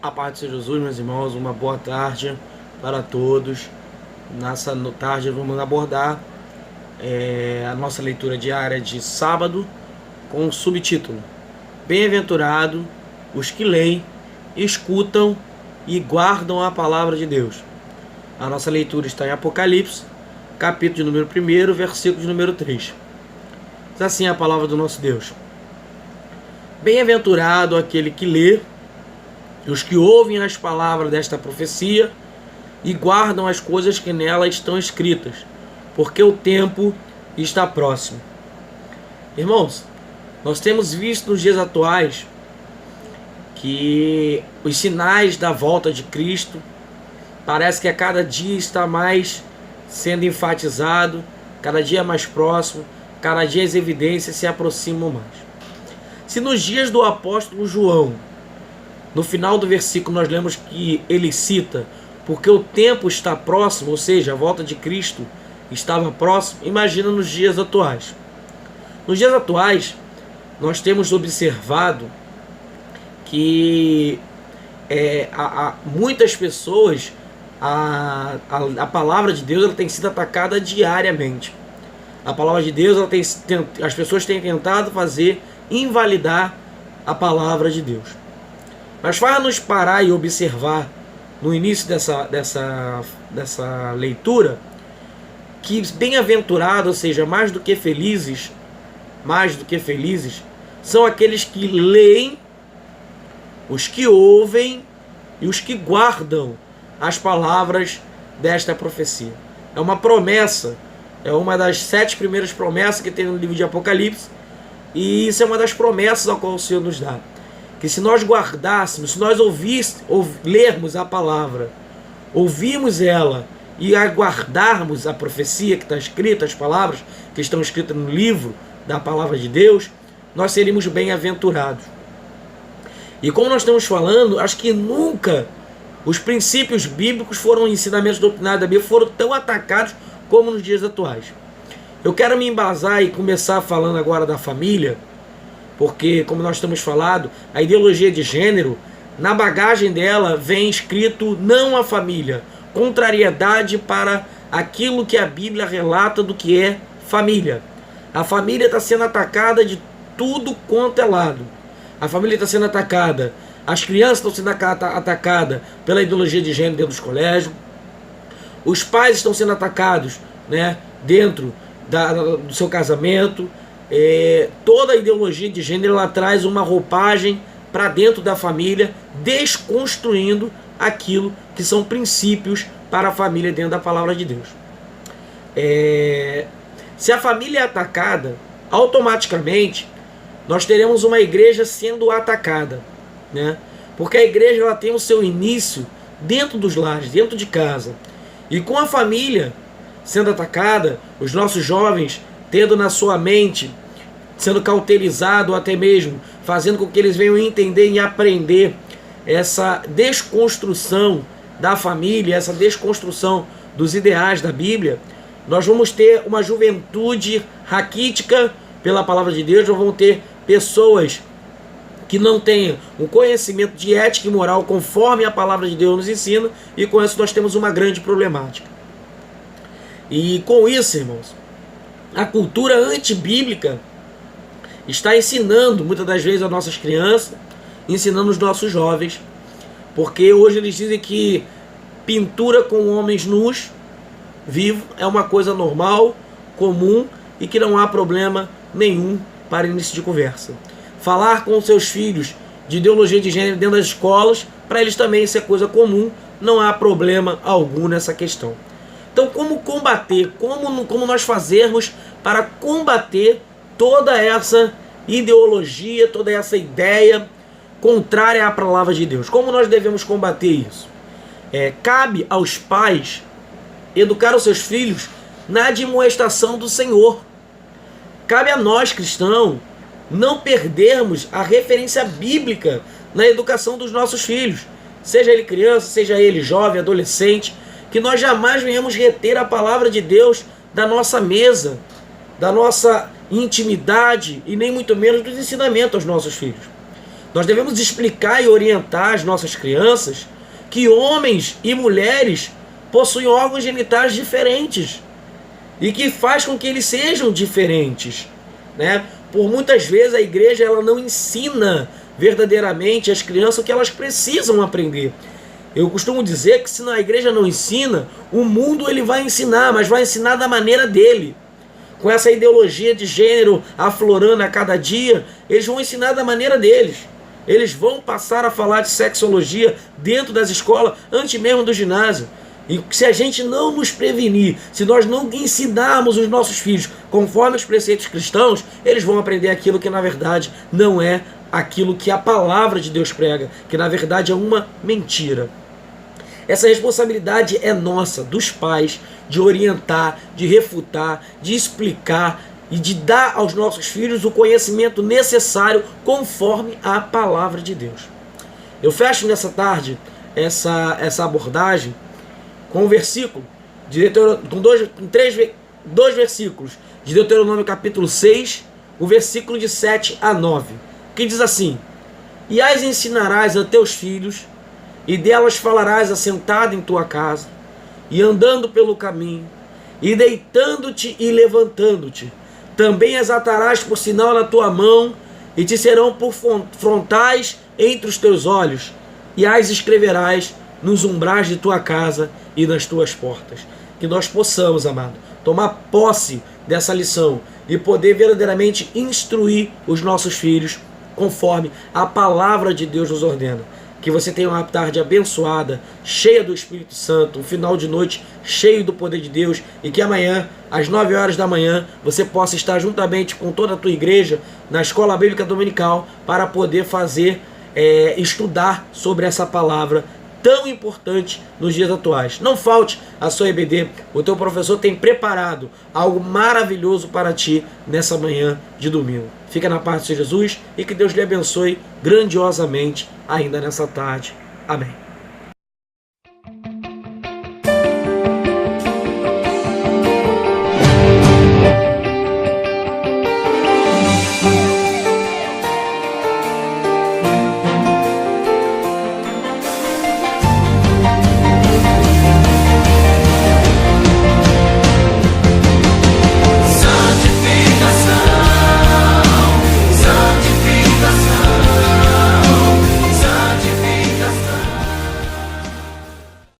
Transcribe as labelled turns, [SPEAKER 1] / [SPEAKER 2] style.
[SPEAKER 1] A paz de Jesus, meus irmãos, uma boa tarde para todos. Nessa tarde vamos abordar a nossa leitura diária de sábado com o subtítulo: Bem-aventurado os que leem, escutam e guardam a palavra de Deus. A nossa leitura está em Apocalipse, capítulo de número 1, versículo de número 3. Diz assim a palavra do nosso Deus: Bem-aventurado aquele que lê, e os que ouvem as palavras desta profecia e guardam as coisas que nela estão escritas, porque o tempo está próximo. Irmãos, nós temos visto nos dias atuais que os sinais da volta de Cristo parece que a cada dia está mais sendo enfatizado, cada dia mais próximo, cada dia as evidências se aproximam mais. Se nos dias do apóstolo João, no final do versículo nós lemos que ele cita, porque o tempo está próximo, ou seja, a volta de Cristo estava próximo, imagina nos dias atuais. Nos dias atuais, nós temos observado que muitas pessoas, a palavra de Deus ela tem sido atacada diariamente. A palavra de Deus, as pessoas têm tentado invalidar a palavra de Deus. Mas faz-nos parar e observar no início dessa leitura que bem-aventurado, ou seja, mais do que felizes, são aqueles que leem, os que ouvem e os que guardam as palavras desta profecia. É uma promessa, é uma das 7 primeiras promessas que tem no livro de Apocalipse, e isso é uma das promessas ao qual o Senhor nos dá. Que se nós guardássemos, se nós lermos a palavra, ouvirmos ela e aguardarmos a profecia que está escrita, as palavras que estão escritas no livro da palavra de Deus, nós seríamos bem-aventurados. E como nós estamos falando, acho que nunca os princípios bíblicos foram ensinamentos doutrinários da Bíblia foram tão atacados como nos dias atuais. Eu quero me embasar e começar falando agora da família, porque, como nós estamos falando, a ideologia de gênero, na bagagem dela vem escrito não a família, contrariedade para aquilo que a Bíblia relata do que é família. A família está sendo atacada de tudo quanto é lado. A família está sendo atacada, as crianças estão sendo atacadas pela ideologia de gênero dentro dos colégios, os pais estão sendo atacados, né, dentro do seu casamento. Toda a ideologia de gênero ela traz uma roupagem para dentro da família, desconstruindo aquilo que são princípios para a família dentro da palavra de Deus. Se a família é atacada, automaticamente nós teremos uma igreja sendo atacada, né? Porque a igreja ela tem o seu início dentro dos lares, dentro de casa, e com a família sendo atacada, os nossos jovens tendo na sua mente, sendo cauterizado, ou até mesmo fazendo com que eles venham entender e aprender essa desconstrução da família, essa desconstrução dos ideais da Bíblia, nós vamos ter uma juventude raquítica pela palavra de Deus, nós vamos ter pessoas que não tenham um conhecimento de ética e moral conforme a palavra de Deus nos ensina, e com isso nós temos uma grande problemática. E com isso, irmãos, a cultura antibíblica está ensinando muitas das vezes as nossas crianças, ensinando os nossos jovens, porque hoje eles dizem que pintura com homens nus, vivos, é uma coisa normal, comum, e que não há problema nenhum para início de conversa. Falar com seus filhos de ideologia de gênero dentro das escolas, para eles também isso é coisa comum, não há problema algum nessa questão. Então, como combater, como nós fazermos para combater toda essa ideologia, toda essa ideia contrária à palavra de Deus? Como nós devemos combater isso? Cabe aos pais educar os seus filhos na admoestação do Senhor. Cabe a nós, cristãos, não perdermos a referência bíblica na educação dos nossos filhos, seja ele criança, seja ele jovem, adolescente, que nós jamais venhamos reter a palavra de Deus da nossa mesa, da nossa intimidade e nem muito menos dos ensinamentos aos nossos filhos. Nós devemos explicar e orientar as nossas crianças que homens e mulheres possuem órgãos genitais diferentes e que faz com que eles sejam diferentes, né? Por muitas vezes a igreja ela não ensina verdadeiramente às crianças o que elas precisam aprender. Eu costumo dizer que se a igreja não ensina, o mundo ele vai ensinar, mas vai ensinar da maneira dele. Com essa ideologia de gênero aflorando a cada dia, eles vão ensinar da maneira deles. Eles vão passar a falar de sexologia dentro das escolas, antes mesmo do ginásio. E se a gente não nos prevenir, se nós não ensinarmos os nossos filhos conforme os preceitos cristãos, eles vão aprender aquilo que na verdade não é aquilo que a palavra de Deus prega, que na verdade é uma mentira. Essa responsabilidade é nossa, dos pais, de orientar, de refutar, de explicar e de dar aos nossos filhos o conhecimento necessário conforme a palavra de Deus. Eu fecho nessa tarde essa abordagem com um versículo, com dois versículos de Deuteronômio capítulo 6, o versículo de 7 a 9, que diz assim: E as ensinarás a teus filhos, e delas falarás assentado em tua casa, e andando pelo caminho, e deitando-te e levantando-te. Também as atarás por sinal na tua mão, e te serão por frontais entre os teus olhos, e as escreverás nos umbrais de tua casa e nas tuas portas. Que nós possamos, amado, tomar posse dessa lição e poder verdadeiramente instruir os nossos filhos conforme a palavra de Deus nos ordena. Que você tenha uma tarde abençoada, cheia do Espírito Santo, um final de noite cheio do poder de Deus, e que amanhã, às 9 horas da manhã, você possa estar juntamente com toda a tua igreja na Escola Bíblica Dominical para poder estudar sobre essa palavra tão importante nos dias atuais. Não falte a sua EBD, o teu professor tem preparado algo maravilhoso para ti nessa manhã de domingo. Fica na paz do Senhor Jesus e que Deus lhe abençoe grandiosamente ainda nessa tarde. Amém.